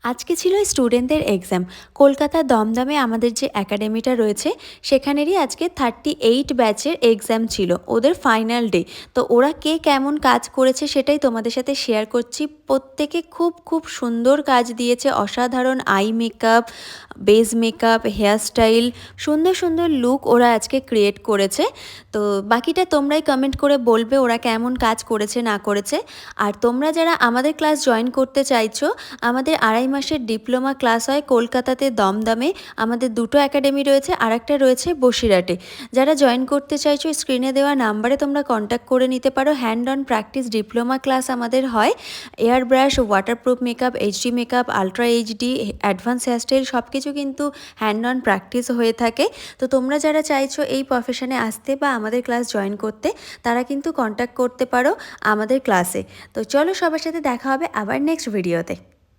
আজকে ছিল স্টুডেন্টদের এক্সাম। কলকাতার দমদমে আমাদের যে একাডেমিটা রয়েছে সেখানেরই আজকে 38 ব্যাচের এক্সাম ছিল, ওদের ফাইনাল ডে। তো ওরা কে কেমন কাজ করেছে সেটাই তোমাদের সাথে শেয়ার করছি। প্রত্যেকে খুব খুব সুন্দর কাজ দিয়েছে, অসাধারণ eye makeup, base makeup, hairstyle, সুন্দর সুন্দর লুক ওরা আজকে ক্রিয়েট করেছে। তো বাকিটা তোমরাই কমেন্ট করে বলবে ওরা কেমন কাজ করেছে না করেছে। আর তোমরা যারা আমাদের ক্লাস জয়েন করতে চাইছো, আমাদের 2.5 মাসের ডিপ্লোমা ক্লাস হয় কলকাতাতে দমদমে। আমাদের দুটো একাডেমি রয়েছে, আর একটা রয়েছে বসিরহাটে। যারা জয়েন করতে চাইছো স্ক্রিনে দেওয়া নাম্বারে তোমরা কন্ট্যাক্ট করে নিতে পারো। Hand on practice diploma class আমাদের হয়। Air brush, waterproof makeup, HD makeup, ultra HD, advance hairstyle সব কিছু কিন্তু হ্যান্ড অন প্র্যাকটিস হয়ে থাকে। তো তোমরা যারা চাইছো এই প্রফেশনে আসতে বা আমাদের ক্লাস জয়েন করতে, তারা কিন্তু কন্ট্যাক্ট করতে পারো আমাদের ক্লাসে। তো চলো, সবার সাথে দেখা হবে আবার নেক্সট ভিডিওতে।